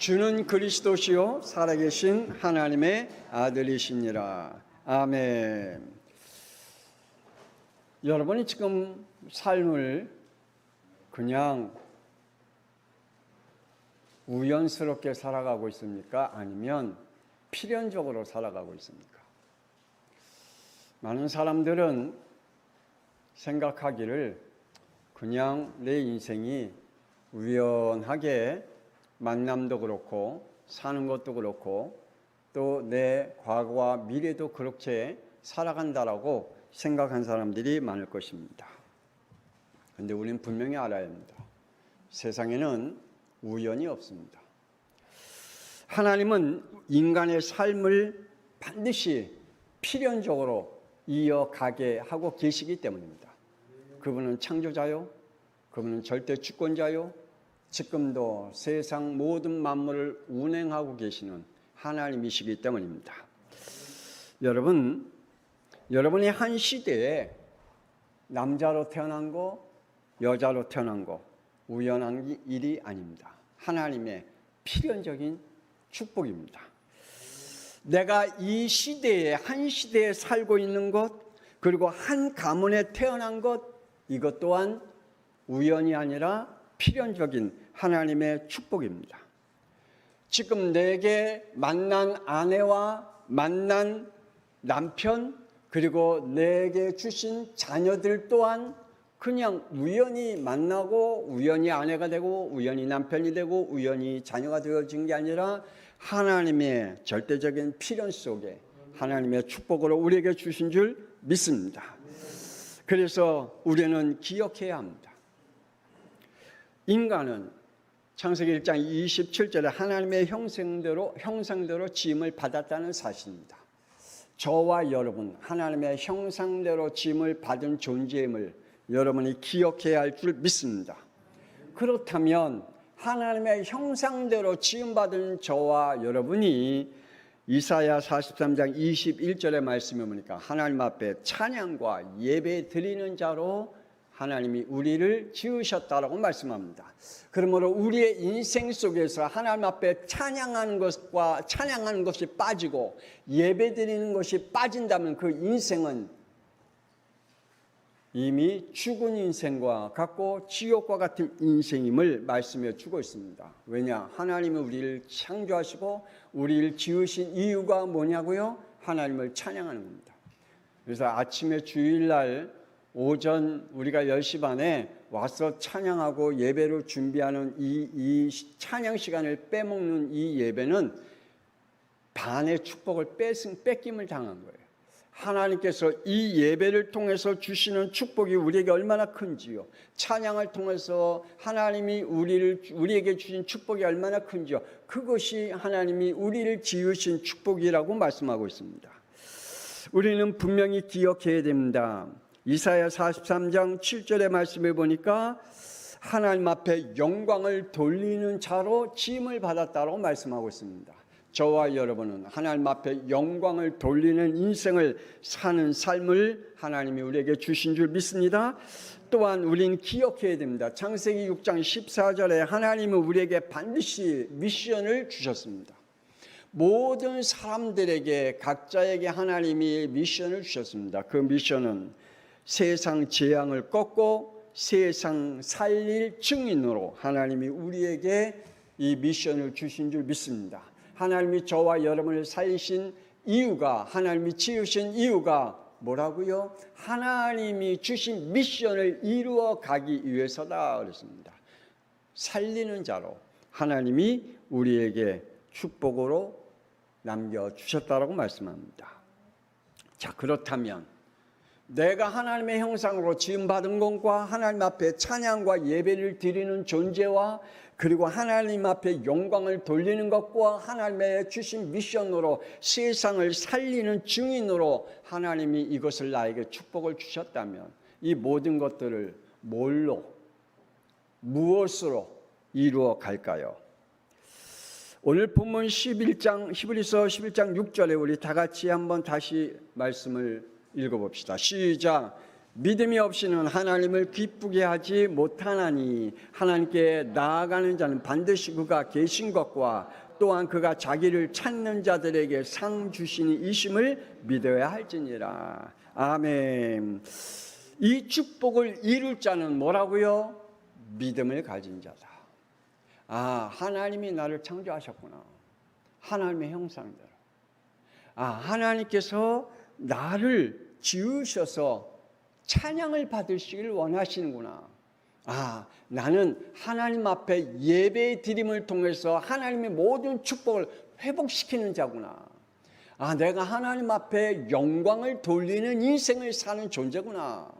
주는 그리스도시요 살아계신 하나님의 아들이시니라. 아멘. 여러분이 지금 삶을 그냥 우연스럽게 살아가고 있습니까? 아니면 필연적으로 살아가고 있습니까? 많은 사람들은 생각하기를 그냥 내 인생이 우연하게 만남도 그렇고 사는 것도 그렇고 또 내 과거와 미래도 그렇게 살아간다라고 생각한 사람들이 많을 것입니다. 그런데 우리는 분명히 알아야 합니다. 세상에는 우연이 없습니다. 하나님은 인간의 삶을 반드시 필연적으로 이어가게 하고 계시기 때문입니다. 그분은 창조자요, 그분은 절대 주권자요, 지금도 세상 모든 만물을 운행하고 계시는 하나님이시기 때문입니다. 여러분이 한 시대에 남자로 태어난 거, 여자로 태어난 거 우연한 일이 아닙니다. 하나님의 필연적인 축복입니다. 내가 이 시대에 한 시대에 살고 있는 것, 그리고 한 가문에 태어난 것, 이것 또한 우연이 아니라 필연적인 하나님의 축복입니다. 지금 내게 만난 아내와 만난 남편, 그리고 내게 주신 자녀들 또한 그냥 우연히 만나고 우연히 아내가 되고 우연히 남편이 되고 우연히 자녀가 되어진 게 아니라 하나님의 절대적인 필연 속에 하나님의 축복으로 우리에게 주신 줄 믿습니다. 그래서 우리는 기억해야 합니다. 인간은 창세기 1장 27절에 하나님의 형상대로 지음을 받았다는 사실입니다. 저와 여러분 하나님의 형상대로 지음을 받은 존재임을 여러분이 기억해야 할 줄 믿습니다. 그렇다면 하나님의 형상대로 지음받은 저와 여러분이 이사야 43장 21절의 말씀에 보니까 하나님 앞에 찬양과 예배 드리는 자로 하나님이 우리를 지으셨다라고 말씀합니다. 그러므로 우리의 인생 속에서 하나님 앞에 찬양하는 것이 빠지고 예배드리는 것이 빠진다면 그 인생은 이미 죽은 인생과 같고 지옥과 같은 인생임을 말씀해 주고 있습니다. 왜냐? 하나님은 우리를 창조하시고 우리를 지으신 이유가 뭐냐고요? 하나님을 찬양하는 겁니다. 그래서 아침에 주일날 오전 우리가 10시 반에 와서 찬양하고 예배로 준비하는 이 찬양 시간을 빼먹는 이 예배는 반의 축복을 뺏김을 당한 거예요. 하나님께서 이 예배를 통해서 주시는 축복이 우리에게 얼마나 큰지요. 찬양을 통해서 하나님이 우리에게 주신 축복이 얼마나 큰지요. 그것이 하나님이 우리를 지으신 축복이라고 말씀하고 있습니다. 우리는 분명히 기억해야 됩니다. 이사야 43장 7절의 말씀을 보니까 하나님 앞에 영광을 돌리는 자로 지음을 받았다고 말씀하고 있습니다. 저와 여러분은 하나님 앞에 영광을 돌리는 인생을 사는 삶을 하나님이 우리에게 주신 줄 믿습니다. 또한 우리는 기억해야 됩니다. 창세기 6장 14절에 하나님은 우리에게 반드시 미션을 주셨습니다. 모든 사람들에게 각자에게 하나님이 미션을 주셨습니다. 그 미션은 세상 재앙을 꺾고 세상 살릴 증인으로 하나님이 우리에게 이 미션을 주신 줄 믿습니다. 하나님이 저와 여러분을 살리신 이유가, 하나님이 지으신 이유가 뭐라고요? 하나님이 주신 미션을 이루어 가기 위해서다 그랬습니다. 살리는 자로 하나님이 우리에게 축복으로 남겨주셨다라고 말씀합니다. 자, 그렇다면 내가 하나님의 형상으로 지음받은 것과 하나님 앞에 찬양과 예배를 드리는 존재와 그리고 하나님 앞에 영광을 돌리는 것과 하나님의 주신 미션으로 세상을 살리는 증인으로 하나님이 이것을 나에게 축복을 주셨다면 이 모든 것들을 무엇으로 이루어 갈까요? 오늘 본문 히브리서 11장 6절에 우리 다 같이 한번 다시 말씀을 읽어봅시다. 시작. 믿음이 없이는 하나님을 기쁘게 하지 못하나니 하나님께 나아가는 자는 반드시 그가 계신 것과 또한 그가 자기를 찾는 자들에게 상 주시니 이심을 믿어야 할지니라. 아멘. 이 축복을 이룰 자는 뭐라고요? 믿음을 가진 자다. 하나님이 나를 창조하셨구나. 하나님의 형상대로. 하나님께서 나를 지으셔서 찬양을 받으시길 원하시는구나. 나는 하나님 앞에 예배 드림을 통해서 하나님의 모든 축복을 회복시키는 자구나. 내가 하나님 앞에 영광을 돌리는 인생을 사는 존재구나.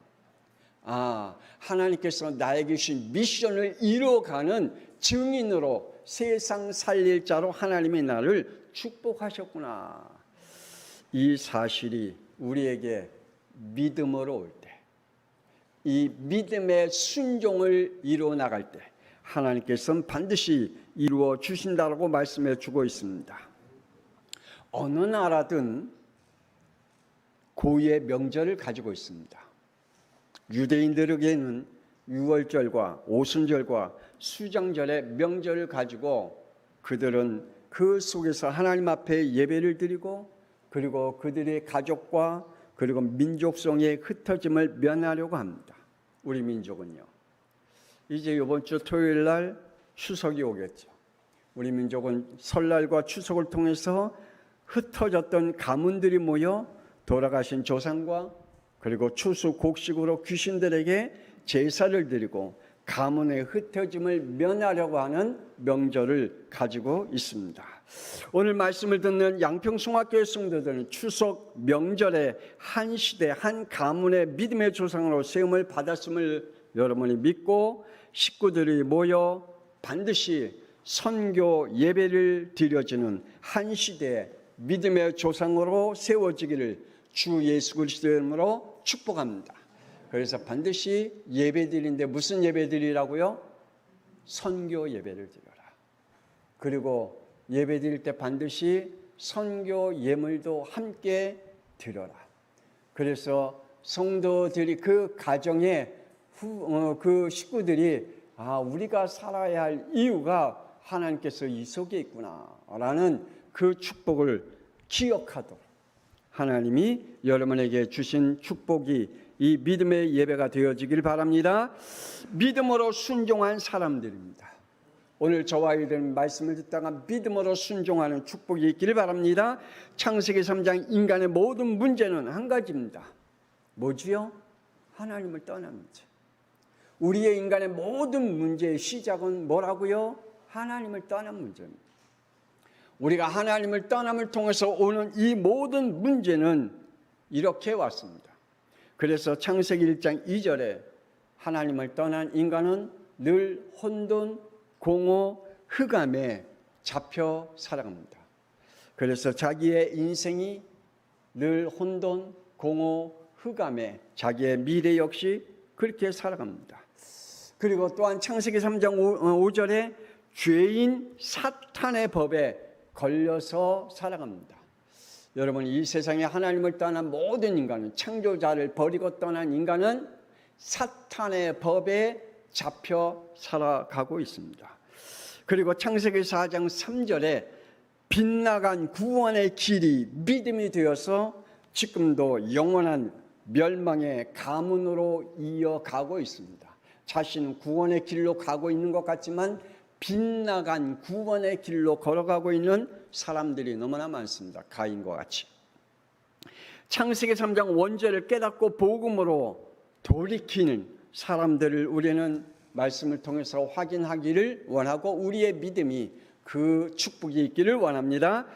하나님께서 나에게 주신 미션을 이루어가는 증인으로 세상 살릴 자로 하나님이 나를 축복하셨구나. 이 사실이 우리에게 믿음으로 올 때, 이 믿음의 순종을 이루어 나갈 때 하나님께서는 반드시 이루어 주신다라고 말씀해 주고 있습니다. 어느 나라든 고유의 명절을 가지고 있습니다. 유대인들에게는 유월절과 오순절과 수장절의 명절을 가지고 그들은 그 속에서 하나님 앞에 예배를 드리고 그리고 그들의 가족과 그리고 민족성의 흩어짐을 면하려고 합니다. 우리 민족은요. 이제 이번 주 토요일 날 추석이 오겠죠. 우리 민족은 설날과 추석을 통해서 흩어졌던 가문들이 모여 돌아가신 조상과 그리고 추수 곡식으로 귀신들에게 제사를 드리고 가문의 흩어짐을 면하려고 하는 명절을 가지고 있습니다. 오늘 말씀을 듣는 양평송학교의 성도들은 추석 명절에 한 시대 한 가문의 믿음의 조상으로 세움을 받았음을 여러분이 믿고 식구들이 모여 반드시 선교 예배를 드려지는 한 시대의 믿음의 조상으로 세워지기를 주 예수 그리스도의 이름으로 축복합니다. 그래서 반드시 예배 드리는데 무슨 예배 드리라고요? 선교 예배를 드려라. 그리고 예배 드릴 때 반드시 선교 예물도 함께 드려라. 그래서 성도들이 그 가정의 그 식구들이 우리가 살아야 할 이유가 하나님께서 이 속에 있구나라는 그 축복을 기억하도록 하나님이 여러분에게 주신 축복이 이 믿음의 예배가 되어지길 바랍니다. 믿음으로 순종한 사람들입니다. 오늘 저와 여러분 말씀을 듣다가 믿음으로 순종하는 축복이 있기를 바랍니다. 창세기 3장 인간의 모든 문제는 한 가지입니다. 뭐지요? 하나님을 떠난 문제. 우리의 인간의 모든 문제의 시작은 뭐라고요? 하나님을 떠난 문제입니다. 우리가 하나님을 떠남을 통해서 오는 이 모든 문제는 이렇게 왔습니다. 그래서 창세기 1장 2절에 하나님을 떠난 인간은 늘 혼돈, 공허, 흑암에 잡혀 살아갑니다. 그래서 자기의 인생이 늘 혼돈, 공허, 흑암에 자기의 미래 역시 그렇게 살아갑니다. 그리고 또한 창세기 3장 5절에 죄인 사탄의 법에 걸려서 살아갑니다. 여러분, 이 세상에 하나님을 떠난 모든 인간은, 창조자를 버리고 떠난 인간은 사탄의 법에 잡혀 살아가고 있습니다. 그리고 창세기 4장 3절에 빗나간 구원의 길이 믿음이 되어서 지금도 영원한 멸망의 가문으로 이어가고 있습니다. 자신은 구원의 길로 가고 있는 것 같지만 빗나간 구원의 길로 걸어가고 있는 사람들이 너무나 많습니다. 가인과 같이. 창세기 3장 원죄를 깨닫고 복음으로 돌이키는 사람들을 우리는 말씀을 통해서 확인하기를 원하고 우리의 믿음이 그 축복이 있기를 원합니다.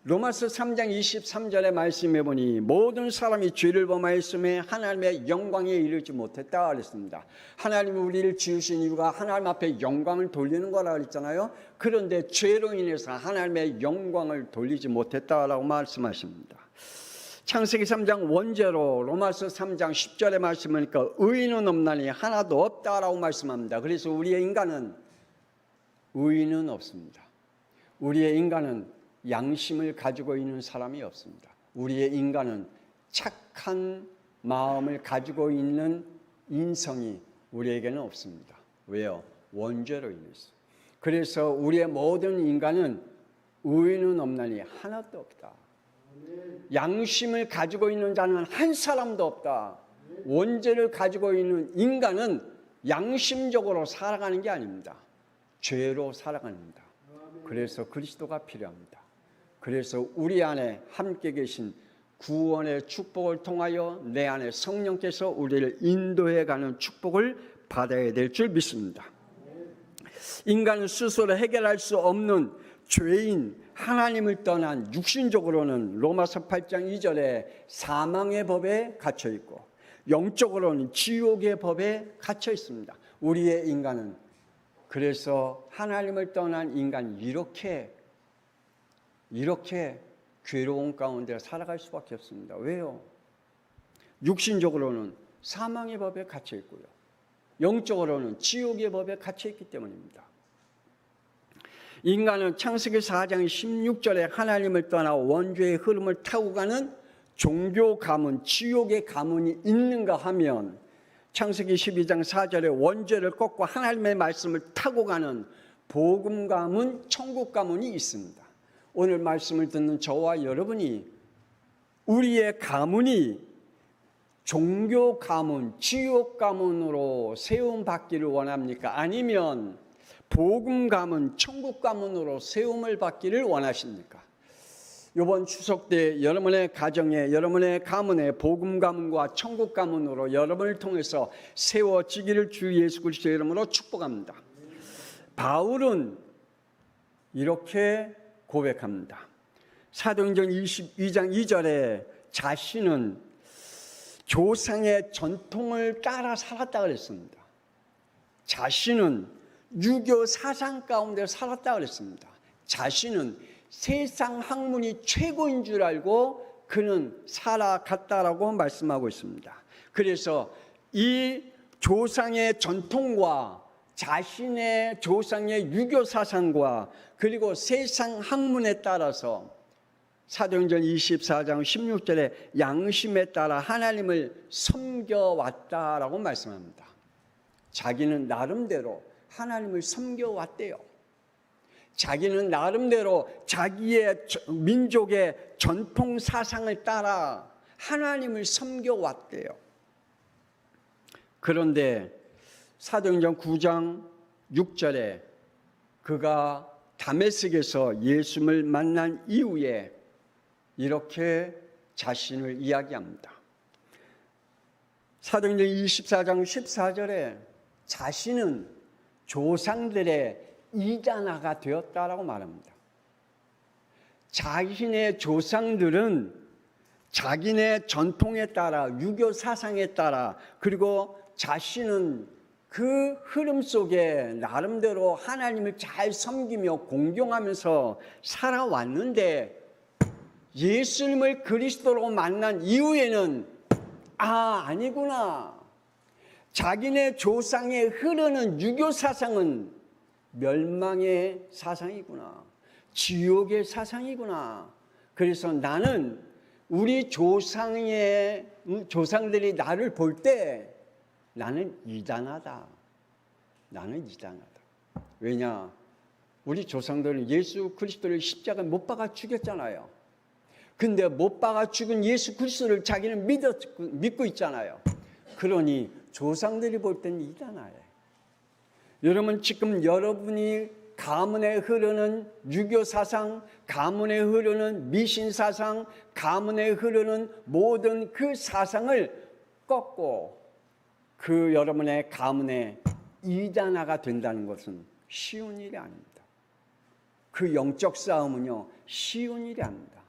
로마서 3장 23절의 말씀해 보니 모든 사람이 죄를 범하였음에 하나님의 영광에 이르지 못했다 그랬습니다. 하나님이 우리를 지으신 이유가 하나님 앞에 영광을 돌리는 거라 그랬잖아요. 그런데 죄로 인해서 하나님의 영광을 돌리지 못했다라고 말씀하십니다. 창세기 3장 원제로 로마서 3장 10절의 말씀하니까 의인은 없나니 하나도 없다라고 말씀합니다. 그래서 우리의 인간은 의인은 없습니다. 우리의 인간은 양심을 가지고 있는 사람이 없습니다. 우리의 인간은 착한 마음을 가지고 있는 인성이 우리에게는 없습니다. 왜요? 원죄로 인해서. 그래서 우리의 모든 인간은 의인은 없나니 하나도 없다. 양심을 가지고 있는 자는 한 사람도 없다. 원죄를 가지고 있는 인간은 양심적으로 살아가는 게 아닙니다. 죄로 살아갑니다. 그래서 그리스도가 필요합니다. 그래서 우리 안에 함께 계신 구원의 축복을 통하여 내 안에 성령께서 우리를 인도해가는 축복을 받아야 될 줄 믿습니다. 인간은 스스로 해결할 수 없는 죄인, 하나님을 떠난 육신적으로는 로마서 8장 2절에 사망의 법에 갇혀 있고 영적으로는 지옥의 법에 갇혀 있습니다. 우리의 인간은. 그래서 하나님을 떠난 인간이 이렇게 괴로운 가운데 살아갈 수밖에 없습니다. 왜요? 육신적으로는 사망의 법에 갇혀 있고요. 영적으로는 지옥의 법에 갇혀 있기 때문입니다. 인간은 창세기 4장 16절에 하나님을 떠나 원죄의 흐름을 타고 가는 종교 가문, 지옥의 가문이 있는가 하면 창세기 12장 4절에 원죄를 꺾고 하나님의 말씀을 타고 가는 복음 가문, 천국 가문이 있습니다. 오늘 말씀을 듣는 저와 여러분이 우리의 가문이 종교 가문, 지옥 가문으로 세움받기를 원합니까? 아니면 복음 가문, 천국 가문으로 세움을 받기를 원하십니까? 이번 추석 때 여러분의 가정에, 여러분의 가문에 복음 가문과 천국 가문으로 여러분을 통해서 세워지기를 주 예수 그리스도의 이름으로 축복합니다. 바울은 이렇게 고백합니다. 사도행전 22장 2절에 자신은 조상의 전통을 따라 살았다 그랬습니다. 자신은 유교 사상 가운데 살았다 그랬습니다. 자신은 세상 학문이 최고인 줄 알고 그는 살아갔다라고 말씀하고 있습니다. 그래서 이 조상의 전통과 자신의 조상의 유교 사상과 그리고 세상 학문에 따라서 사도행전 24장 16절에 양심에 따라 하나님을 섬겨왔다라고 말씀합니다. 자기는 나름대로 하나님을 섬겨왔대요. 자기는 나름대로 자기의 민족의 전통 사상을 따라 하나님을 섬겨왔대요. 그런데 사도행전 9장 6절에 그가 다메섹에서 예수를 만난 이후에 이렇게 자신을 이야기합니다. 사도행전 24장 14절에 자신은 조상들의 이단아가 되었다라고 말합니다. 자신의 조상들은 자기네 전통에 따라 유교 사상에 따라 그리고 자신은 그 흐름 속에 나름대로 하나님을 잘 섬기며 공경하면서 살아왔는데 예수님을 그리스도로 만난 이후에는 아니구나. 자기네 조상에 흐르는 유교 사상은 멸망의 사상이구나. 지옥의 사상이구나. 그래서 나는 우리 조상들이 나를 볼 때 나는 이단하다. 나는 이단하다. 왜냐? 우리 조상들은 예수 그리스도를 십자가에 못 박아 죽였잖아요. 근데 못 박아 죽은 예수 그리스도를 자기는 믿고 있잖아요. 그러니 조상들이 볼 때는 이단하예요. 여러분 지금 여러분이 가문에 흐르는 유교 사상, 가문에 흐르는 미신 사상, 가문에 흐르는 모든 그 사상을 꺾고 그 여러분의 가문에 이단아가 된다는 것은 쉬운 일이 아닙니다. 그 영적 싸움은요 쉬운 일이 아닙니다.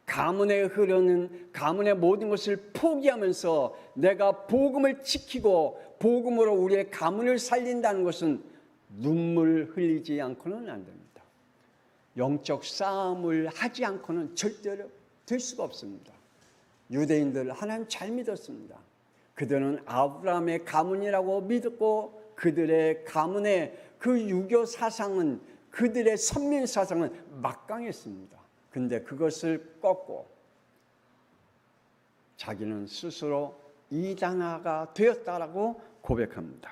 가문에 흐르는 가문의 모든 것을 포기하면서 내가 복음을 지키고 복음으로 우리의 가문을 살린다는 것은 눈물 흘리지 않고는 안 됩니다. 영적 싸움을 하지 않고는 절대로 될 수가 없습니다. 유대인들 하나님 잘 믿었습니다. 그들은 아브라함의 가문이라고 믿었고 그들의 가문의 그 유교 사상은 그들의 선민 사상은 막강했습니다. 근데 그것을 꺾고 자기는 스스로 이단아가 되었다라고 고백합니다.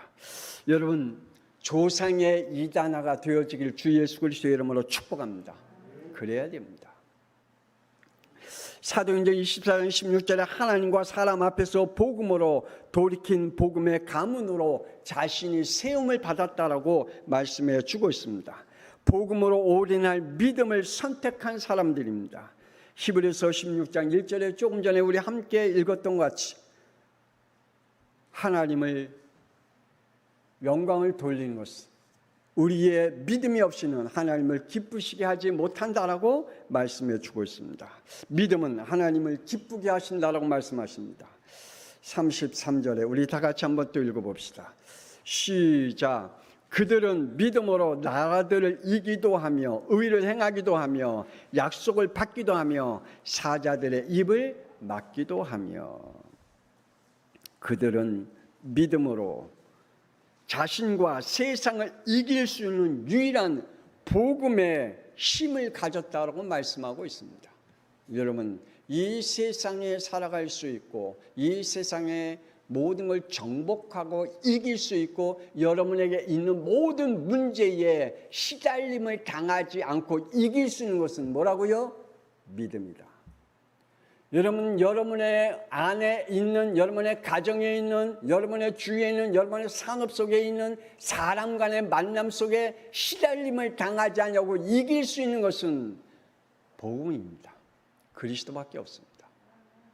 여러분, 조상의 이단아가 되어지길 주 예수 그리스도의 이름으로 축복합니다. 그래야 됩니다. 사도행전 24장 16절에 하나님과 사람 앞에서 복음으로 돌이킨 복음의 가문으로 자신이 세움을 받았다라고 말씀해 주고 있습니다. 복음으로 올인할 믿음을 선택한 사람들입니다. 히브리서 16장 1절에 조금 전에 우리 함께 읽었던 것 같이 하나님을 영광을 돌리는 것은 우리의 믿음이 없이는 하나님을 기쁘시게 하지 못한다라고 말씀해 주고 있습니다. 믿음은 하나님을 기쁘게 하신다라고 말씀하십니다. 33절에 우리 다 같이 한번 또 읽어봅시다. 시작. 그들은 믿음으로 나라들을 이기도 하며 의를 행하기도 하며 약속을 받기도 하며 사자들의 입을 막기도 하며. 그들은 믿음으로 자신과 세상을 이길 수 있는 유일한 복음의 힘을 가졌다고 말씀하고 있습니다. 여러분, 이 세상에 살아갈 수 있고 이 세상의 모든 걸 정복하고 이길 수 있고 여러분에게 있는 모든 문제에 시달림을 당하지 않고 이길 수 있는 것은 뭐라고요? 믿음이다. 여러분, 여러분의 안에 있는, 여러분의 가정에 있는, 여러분의 주위에 있는, 여러분의 산업 속에 있는 사람 간의 만남 속에 시달림을 당하지 않냐고 이길 수 있는 것은 복음입니다. 그리스도밖에 없습니다.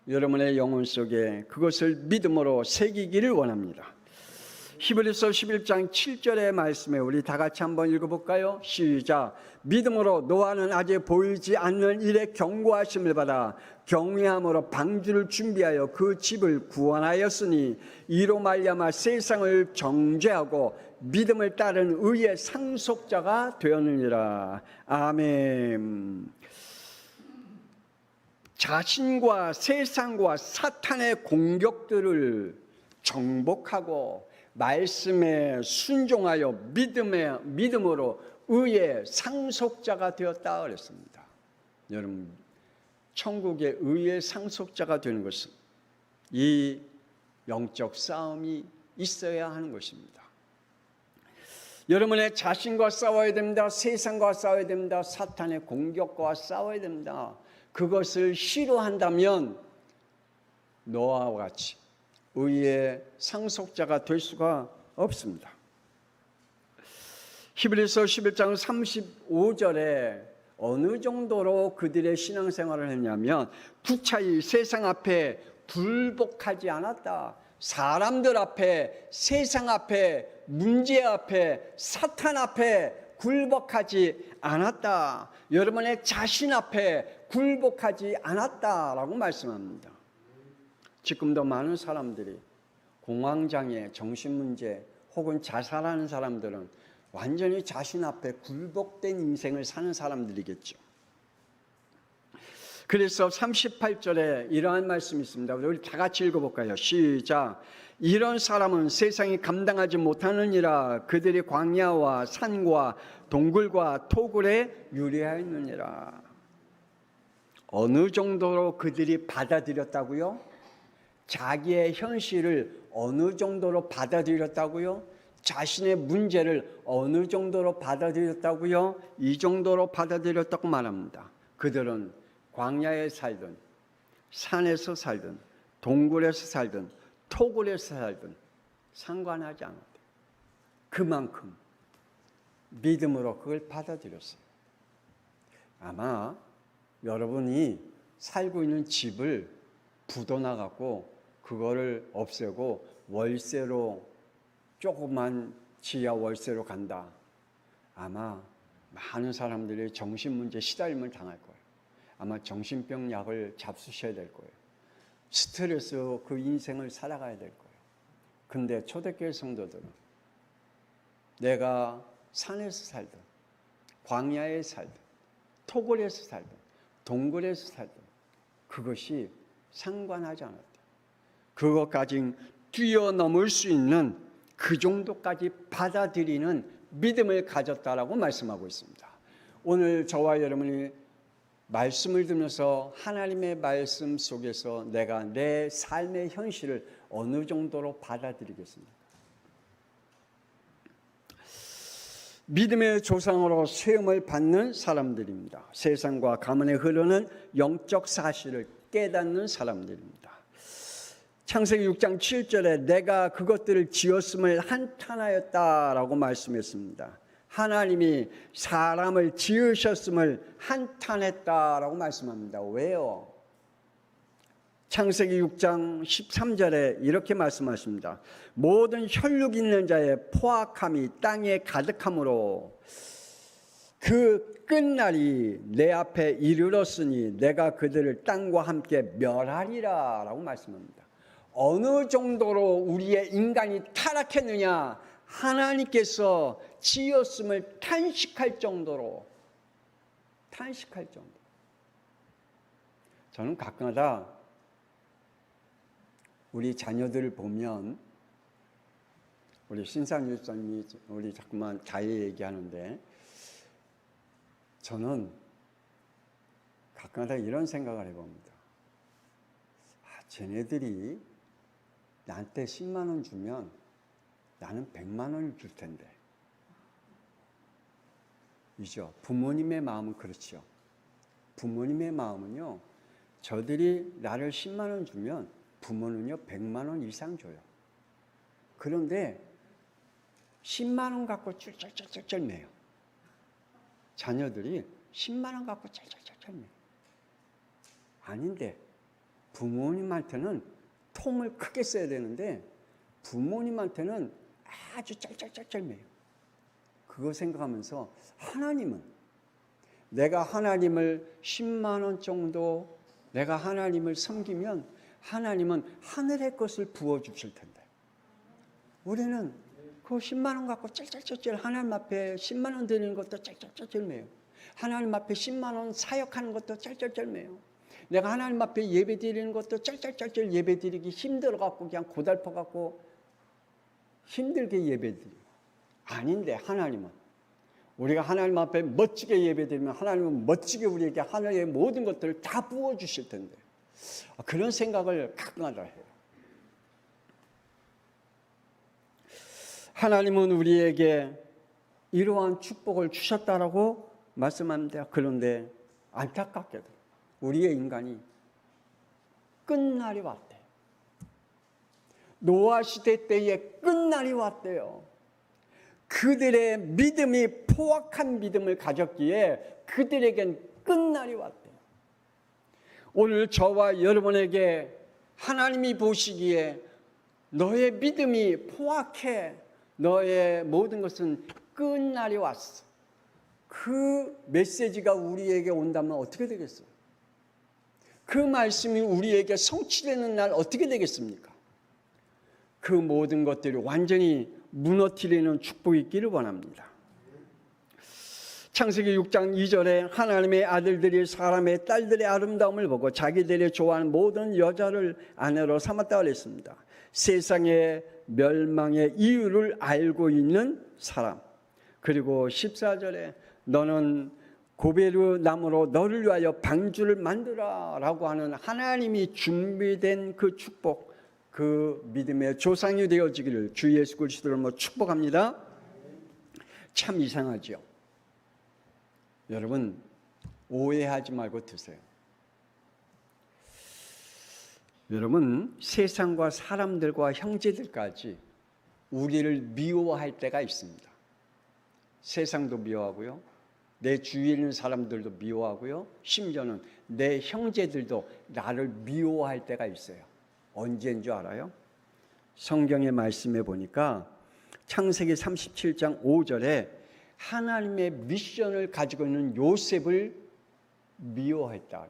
여러분의 영혼 속에 그것을 믿음으로 새기기를 원합니다. 히브리서 11장 7절의 말씀에 우리 다 같이 한번 읽어볼까요? 시작. 믿음으로 노아는 아직 보이지 않는 일에 경고하심을 받아 경외함으로 방주를 준비하여 그 집을 구원하였으니 이로 말미암아 세상을 정죄하고 믿음을 따른 의의 상속자가 되었느니라. 아멘. 자신과 세상과 사탄의 공격들을 정복하고 말씀에 순종하여 믿음으로 의의 상속자가 되었다 그랬습니다. 여러분, 천국의 의의 상속자가 되는 것은 이 영적 싸움이 있어야 하는 것입니다. 여러분의 자신과 싸워야 됩니다. 세상과 싸워야 됩니다. 사탄의 공격과 싸워야 됩니다. 그것을 싫어한다면 노아와 같이 의의 상속자가 될 수가 없습니다. 히브리서 11장 35절에 어느 정도로 그들의 신앙생활을 했냐면 구차히 세상 앞에 굴복하지 않았다. 사람들 앞에, 세상 앞에, 문제 앞에, 사탄 앞에 굴복하지 않았다. 여러분의 자신 앞에 굴복하지 않았다라고 말씀합니다. 지금도 많은 사람들이 공황장애, 정신문제 혹은 자살하는 사람들은 완전히 자신 앞에 굴복된 인생을 사는 사람들이겠죠. 그래서 38절에 이러한 말씀이 있습니다. 우리 다 같이 읽어볼까요? 시작. 이런 사람은 세상이 감당하지 못하느니라. 그들이 광야와 산과 동굴과 토굴에 유리하였느니라. 어느 정도로 그들이 받아들였다고요? 자기의 현실을 어느 정도로 받아들였다고요? 자신의 문제를 어느 정도로 받아들였다고요? 이 정도로 받아들였다고 말합니다. 그들은 광야에 살든 산에서 살든 동굴에서 살든 토굴에서 살든 상관하지 않았대요. 그만큼 믿음으로 그걸 받아들였어요. 아마 여러분이 살고 있는 집을 부도나갖고 그거를 없애고 월세로 조그만 지하 월세로 간다. 아마 많은 사람들이 정신문제 시달림을 당할 거예요. 아마 정신병 약을 잡수셔야 될 거예요. 스트레스 그 인생을 살아가야 될 거예요. 근데 초대교회 성도들은 내가 산에서 살든 광야에 살든 토굴에서 살든 동굴에서 살든 그것이 상관하지 않았대요. 그것까지 뛰어넘을 수 있는 그 정도까지 받아들이는 믿음을 가졌다라고 말씀하고 있습니다. 오늘 저와 여러분이 말씀을 들으면서 하나님의 말씀 속에서 내가 내 삶의 현실을 어느 정도로 받아들이겠습니까? 믿음의 조상으로 세움을 받는 사람들입니다. 세상과 가문에 흐르는 영적 사실을 깨닫는 사람들입니다. 창세기 6장 7절에 내가 그것들을 지었음을 한탄하였다라고 말씀했습니다. 하나님이 사람을 지으셨음을 한탄했다라고 말씀합니다. 왜요? 창세기 6장 13절에 이렇게 말씀하십니다. 모든 혈육 있는 자의 포악함이 땅에 가득하므로 그 끝날이 내 앞에 이르렀으니 내가 그들을 땅과 함께 멸하리라 라고 말씀합니다. 어느 정도로 우리의 인간이 타락했느냐, 하나님께서 지었음을 탄식할 정도로. 저는 가끔가다 우리 자녀들을 보면, 우리 신상 유사님이 우리 자꾸만 자유 얘기하는데, 저는 가끔가다 이런 생각을 해봅니다. 쟤네들이 나한테 10만 원 주면 나는 100만 원을 줄 텐데. 이죠. 부모님의 마음은 그렇죠. 부모님의 마음은요, 저들이 나를 10만 원 주면 부모는요 100만 원 이상 줘요. 그런데 10만 원 갖고 쩔쩔쩔쩔 매요. 자녀들이 10만 원 갖고 쩔쩔쩔쩔 매요. 아닌데 부모님한테는 통을 크게 써야 되는데 부모님한테는 아주 쩔쩔쩔쩔 매요. 그거 생각하면서 하나님은, 내가 하나님을 10만 원 정도 내가 하나님을 섬기면 하나님은 하늘의 것을 부어주실 텐데, 우리는 그 10만 원 갖고 쩔쩔쩔쩔 하나님 앞에 10만 원 드리는 것도 쩔쩔쩔쩔 매요. 하나님 앞에 10만 원 사역하는 것도 쩔쩔쩔 매요. 내가 하나님 앞에 예배 드리는 것도 쩔쩔쩔쩔 예배 드리기 힘들어갖고 그냥 고달퍼갖고 힘들게 예배 드려요. 아닌데 하나님은, 우리가 하나님 앞에 멋지게 예배 드리면 하나님은 멋지게 우리에게 하늘의 모든 것들을 다 부어주실 텐데, 그런 생각을 가끔가다 해요. 하나님은 우리에게 이러한 축복을 주셨다라고 말씀합니다. 그런데 안타깝게도 우리의 인간이 끝날이 왔대요. 노아 시대 때에 끝날이 왔대요. 그들의 믿음이 포악한 믿음을 가졌기에 그들에겐 끝날이 왔대요. 오늘 저와 여러분에게 하나님이 보시기에 너의 믿음이 포악해, 너의 모든 것은 끝날이 왔어, 그 메시지가 우리에게 온다면 어떻게 되겠어요? 그 말씀이 우리에게 성취되는 날 어떻게 되겠습니까? 그 모든 것들이 완전히 무너뜨리는 축복이 있기를 원합니다. 창세기 6장 2절에 하나님의 아들들이 사람의 딸들의 아름다움을 보고 자기들이 좋아하는 모든 여자를 아내로 삼았다 그랬습니다. 세상의 멸망의 이유를 알고 있는 사람. 그리고 14절에 너는 고베르 나무로 너를 위하여 방주를 만들어 라고 하는 하나님이 준비된 그 축복, 그 믿음의 조상이 되어지기를 주 예수 그리스도로 축복합니다. 참 이상하죠. 여러분 오해하지 말고 드세요. 여러분 세상과 사람들과 형제들까지 우리를 미워할 때가 있습니다. 세상도 미워하고요, 내 주위에 있는 사람들도 미워하고요, 심지어는 내 형제들도 나를 미워할 때가 있어요. 언제인 줄 알아요? 성경의 말씀에 보니까 창세기 37장 5절에 하나님의 미션을 가지고 있는 요셉을 미워했다.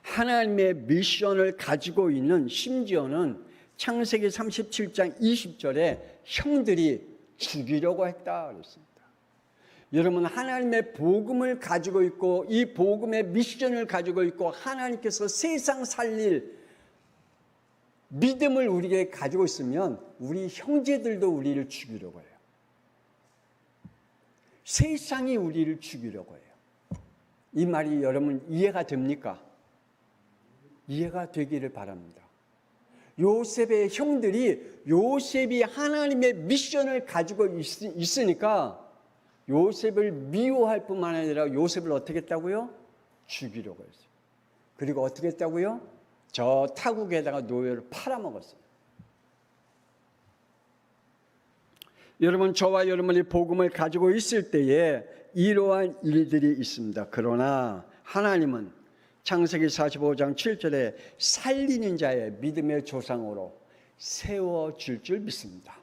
하나님의 미션을 가지고 있는, 심지어는 창세기 37장 20절에 형들이 죽이려고 했다 그랬습니다. 여러분 하나님의 복음을 가지고 있고 이 복음의 미션을 가지고 있고 하나님께서 세상 살릴 믿음을 우리에게 가지고 있으면 우리 형제들도 우리를 죽이려고 해요. 세상이 우리를 죽이려고 해요. 이 말이 여러분 이해가 됩니까? 이해가 되기를 바랍니다. 요셉의 형들이 요셉이 하나님의 미션을 가지고 있으니까 요셉을 미워할 뿐만 아니라 요셉을 어떻게 했다고요? 죽이려고 했어요. 그리고 어떻게 했다고요? 저 타국에다가 노예를 팔아먹었어요. 여러분, 저와 여러분이 복음을 가지고 있을 때에 이러한 일들이 있습니다. 그러나 하나님은 창세기 45장 7절에 살리는 자의 믿음의 조상으로 세워줄 줄 믿습니다.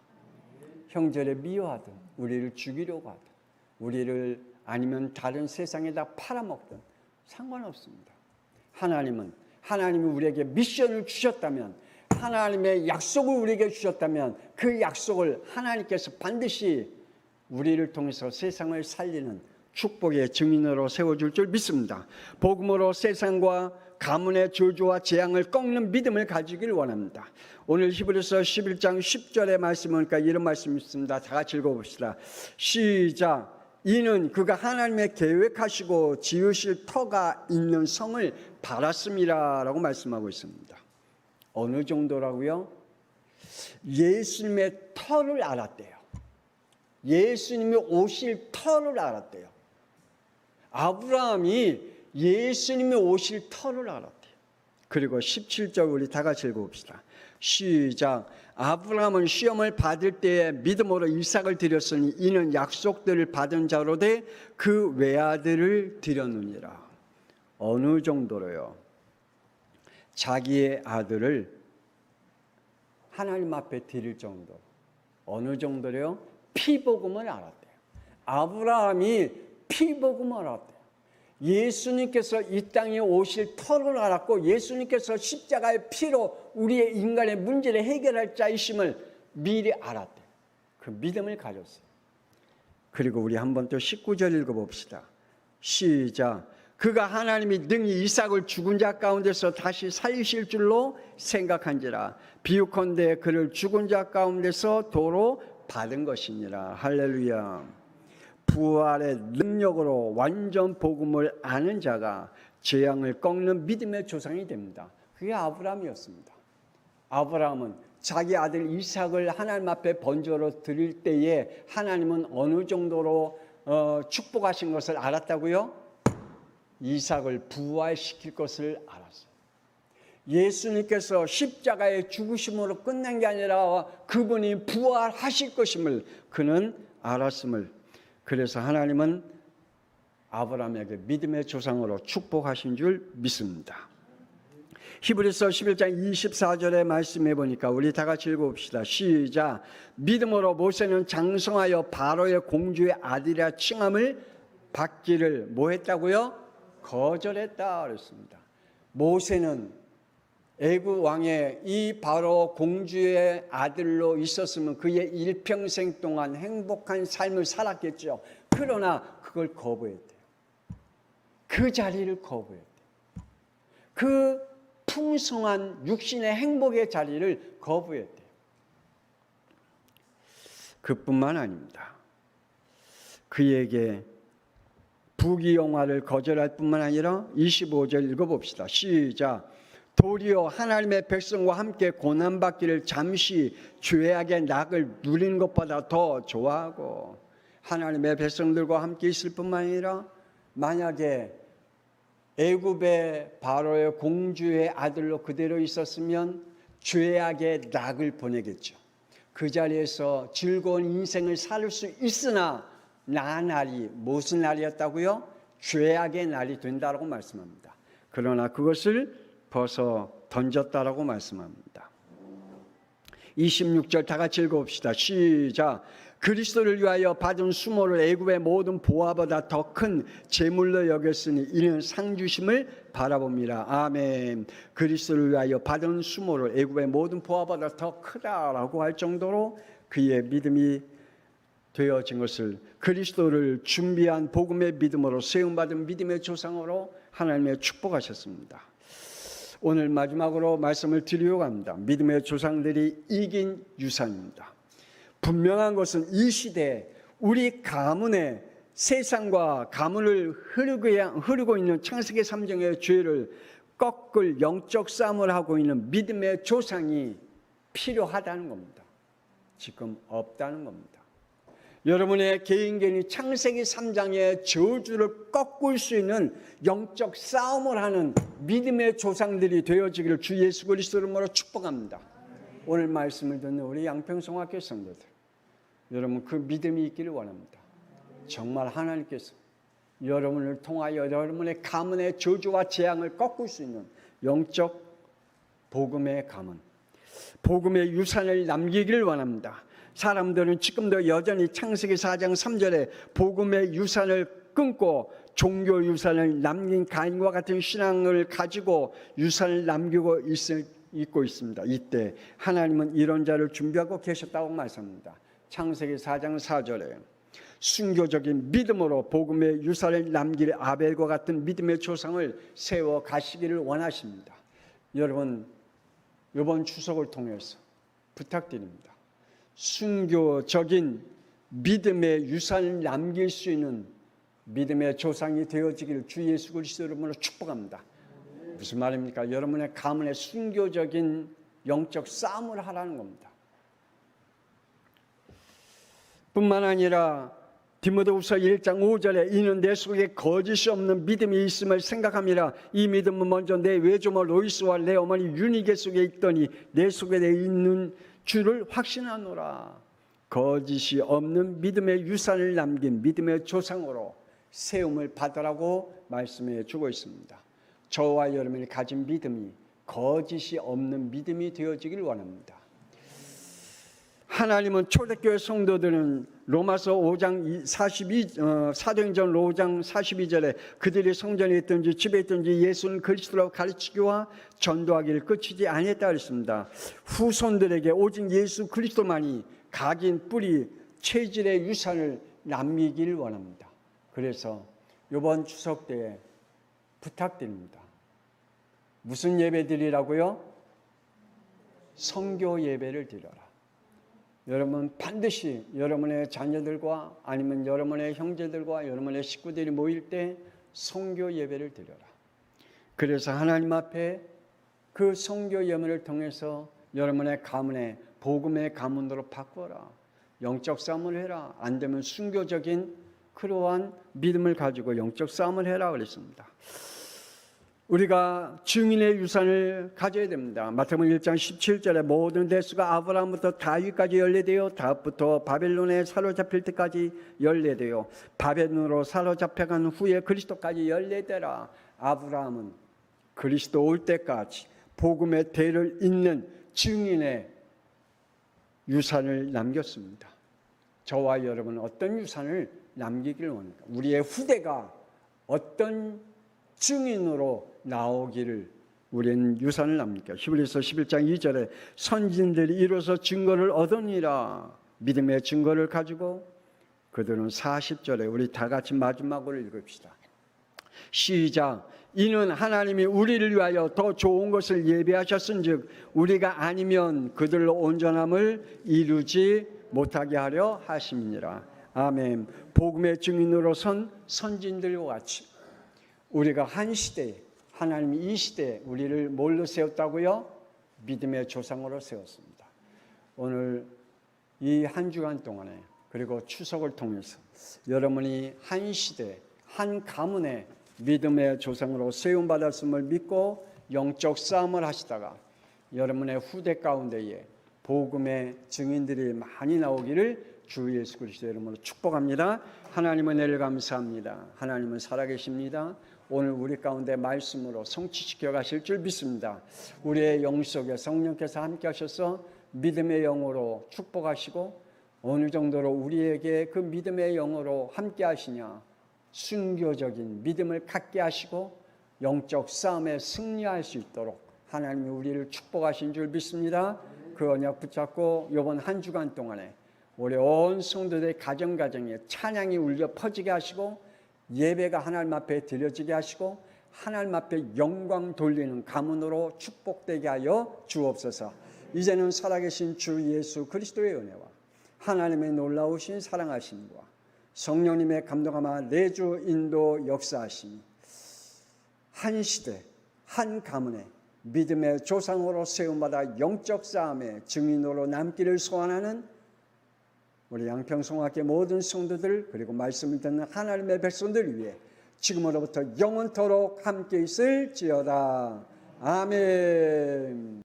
형제를 미워하든 우리를 죽이려고 하든 우리를 아니면 다른 세상에다 팔아먹든 상관없습니다. 하나님이 우리에게 미션을 주셨다면, 하나님의 약속을 우리에게 주셨다면 그 약속을 하나님께서 반드시 우리를 통해서 세상을 살리는 축복의 증인으로 세워줄 줄 믿습니다. 복음으로 세상과 가문의 저주와 재앙을 꺾는 믿음을 가지기를 원합니다. 오늘 히브리서 11장 10절의 말씀은 이런 말씀이 있습니다. 다 같이 읽어봅시다. 시작. 이는 그가 하나님의 계획하시고 지으실 터가 있는 성을 바랐습니다 라고 말씀하고 있습니다. 어느 정도라고요? 예수님의 터를 알았대요. 예수님이 오실 터를 알았대요. 아브라함이 예수님이 오실 터를 알았대요. 그리고 17절 우리 다 같이 읽어봅시다. 시작. 아브라함은 시험을 받을 때에 믿음으로 이삭을 드렸으니 이는 약속들을 받은 자로 돼 그 외아들을 드렸느니라. 어느 정도로요? 자기의 아들을 하나님 앞에 드릴 정도. 어느 정도로요? 피복음을 알았대요. 아브라함이 피복음을 알았대요. 예수님께서 이 땅에 오실 터를 알았고 예수님께서 십자가의 피로 우리의 인간의 문제를 해결할 자이심을 미리 알았대요. 그 믿음을 가졌어요. 그리고 우리 한번 또 19절 읽어봅시다. 시작. 그가 하나님이 능히 이삭을 죽은 자 가운데서 다시 살리실 줄로 생각한지라. 비유컨대 그를 죽은 자 가운데서 도로 받은 것이니라. 할렐루야. 부활의 능력으로 완전 복음을 아는 자가 재앙을 꺾는 믿음의 조상이 됩니다. 그게 아브라함이었습니다. 아브라함은 자기 아들 이삭을 하나님 앞에 번제로 드릴 때에 하나님은 어느 정도로 축복하신 것을 알았다고요? 이삭을 부활시킬 것을 알았어요. 예수님께서 십자가의 죽으심으로 끝난 게 아니라 그분이 부활하실 것임을 그는 알았음을. 그래서 하나님은 아브라함에게 믿음의 조상으로 축복하신 줄 믿습니다. 히브리서 11장 24절의 말씀해 보니까 우리 다 같이 읽어봅시다. 시작. 믿음으로 모세는 장성하여 바로의 공주의 아들이라 칭함을 받기를 뭐 했다고요? 거절했다 그랬습니다. 모세는 애굽 왕의 이 바로 공주의 아들로 있었으면 그의 일평생 동안 행복한 삶을 살았겠죠. 그러나 그걸 거부했대요. 그 자리를 거부했대요. 그 풍성한 육신의 행복의 자리를 거부했대요. 그뿐만 아닙니다. 그에게 부귀영화를 거절할 뿐만 아니라 25절 읽어봅시다. 시작. 도리어 하나님의 백성과 함께 고난받기를 잠시 죄악의 낙을 누리는 것보다 더 좋아하고, 하나님의 백성들과 함께 있을 뿐만 아니라 만약에 애굽의 바로의 공주의 아들로 그대로 있었으면 죄악의 낙을 보내겠죠. 그 자리에서 즐거운 인생을 살 수 있으나 날이 무슨 날이었다고요? 죄악의 날이 된다라고 말씀합니다. 그러나 그것을 벗어 던졌다라고 말씀합니다. 26절 다 같이 읽어봅시다. 시작. 그리스도를 위하여 받은 수모를 애굽의 모든 보화보다 더 큰 재물로 여겼으니 이는 상 주심을 바라봅니다. 아멘. 그리스도를 위하여 받은 수모를 애굽의 모든 보화보다 더 크다라고 할 정도로 그의 믿음이 되어진 것을, 그리스도를 준비한 복음의 믿음으로 세움받은 믿음의 조상으로 하나님의 축복하셨습니다. 오늘 마지막으로 말씀을 드리려고 합니다. 믿음의 조상들이 이긴 유산입니다. 분명한 것은 이 시대에 우리 가문에 세상과 가문을 흐르고 있는 창세기 3장의 죄를 꺾을 영적 싸움을 하고 있는 믿음의 조상이 필요하다는 겁니다. 지금 없다는 겁니다. 여러분의 개인이 창세기 3장의 저주를 꺾을 수 있는 영적 싸움을 하는 믿음의 조상들이 되어지기를 주 예수 그리스도 이름으로 축복합니다. 오늘 말씀을 듣는 우리 양평성학교 성도들, 여러분 그 믿음이 있기를 원합니다. 정말 하나님께서 여러분을 통하여 여러분의 가문의 저주와 재앙을 꺾을 수 있는 영적 복음의 가문, 복음의 유산을 남기기를 원합니다. 사람들은 지금도 여전히 창세기 4장 3절에 복음의 유산을 끊고 종교 유산을 남긴 가인과 같은 신앙을 가지고 유산을 남기고 있고 있습니다. 이때 하나님은 이런 자를 준비하고 계셨다고 말씀합니다. 창세기 4장 4절에 순교적인 믿음으로 복음의 유산을 남길 아벨과 같은 믿음의 조상을 세워 가시기를 원하십니다. 여러분, 이번 추석을 통해서 부탁드립니다. 순교적인 믿음의 유산을 남길 수 있는 믿음의 조상이 되어지기를 주 예수 그리스도 이름으로 축복합니다. 무슨 말입니까? 여러분의 가문에 순교적인 영적 싸움을 하라는 겁니다. 뿐만 아니라 디모데후서 1장 5절에 이는 내 속에 거짓이 없는 믿음이 있음을 생각함이라. 이 믿음은 먼저 내 외조모 로이스와 내 어머니 유니게 속에 있더니 내 속에 있는 주를 확신하노라. 거짓이 없는 믿음의 유산을 남긴 믿음의 조상으로 세움을 받으라고 말씀해 주고 있습니다. 저와 여러분이 가진 믿음이 거짓이 없는 믿음이 되어지길 원합니다. 하나님은 초대교회 성도들은 로마서 5장 사도행전 5장 42절에 그들이 성전에 있든지 집에 있든지 예수는 그리스도라고 가르치기와 전도하기를 그치지 아니했다 그랬습니다. 후손들에게 오직 예수 그리스도만이 각인 뿌리 체질의 유산을 남기길 원합니다. 그래서 이번 추석 때에 부탁드립니다. 무슨 예배 드리라고요? 성교 예배를 드려라. 여러분 반드시 여러분의 자녀들과 아니면 여러분의 형제들과 여러분의 식구들이 모일 때 성교 예배를 드려라. 그래서 하나님 앞에 그 성교 예배를 통해서 여러분의 가문에 복음의 가문으로 바꿔라. 영적 싸움을 해라. 안 되면 순교적인 그러한 믿음을 가지고 영적 싸움을 해라 그랬습니다. 우리가 증인의 유산을 가져야 됩니다. 마태복음 1장 17절에 모든 대수가 아브라함부터 다윗까지 연례되어 다윗부터 바벨론에 사로잡힐 때까지 연례되어 바벨론으로 사로잡혀간 후에 그리스도까지 연례되라. 아브라함은 그리스도 올 때까지 복음의 대를 잇는 증인의 유산을 남겼습니다. 저와 여러분은 어떤 유산을 남기기를 원합니까? 우리의 후대가 어떤 증인으로 나오기를 우리는 유산을 남깁니다. 히브리서 11장 2절에 선진들이 이로써 증거를 얻으니라. 믿음의 증거를 가지고 그들은 40절에 우리 다 같이 마지막으로 읽읍시다. 시작. 이는 하나님이 우리를 위하여 더 좋은 것을 예비하셨은즉 우리가 아니면 그들로 온전함을 이루지 못하게 하려 하심이니라. 아멘. 복음의 증인으로 선 선진들과 같이 우리가 한 시대에 하나님이 이 시대에 우리를 뭘로 세웠다고요? 믿음의 조상으로 세웠습니다. 오늘 이 한 주간 동안에 그리고 추석을 통해서 여러분이 한 시대 한 가문의 믿음의 조상으로 세움받았음을 믿고 영적 싸움을 하시다가 여러분의 후대 가운데에 복음의 증인들이 많이 나오기를 주 예수 그리스도 이름으로 축복합니다. 하나님은 은혜를 감사합니다. 하나님은 살아계십니다. 오늘 우리 가운데 말씀으로 성취시켜 가실 줄 믿습니다. 우리의 영 속에 성령께서 함께 하셔서 믿음의 영으로 축복하시고 어느 정도로 우리에게 그 믿음의 영으로 함께 하시냐, 순교적인 믿음을 갖게 하시고 영적 싸움에 승리할 수 있도록 하나님이 우리를 축복하신 줄 믿습니다. 그 언약 붙잡고 이번 한 주간 동안에 우리 온 성도들의 가정가정에 찬양이 울려 퍼지게 하시고 예배가 하나님 앞에 드려지게 하시고 하나님 앞에 영광 돌리는 가문으로 축복되게 하여 주옵소서. 이제는 살아계신 주 예수 그리스도의 은혜와 하나님의 놀라우신 사랑하심과 성령님의 감동하마 내주 인도 역사하시니 한 시대 한 가문에 믿음의 조상으로 세움받아 영적 싸움의 증인으로 남기를 소원하는 우리 양평성학교 모든 성도들 그리고 말씀을 듣는 하나님의 백성들 위해 지금으로부터 영원토록 함께 있을지어다. 아멘.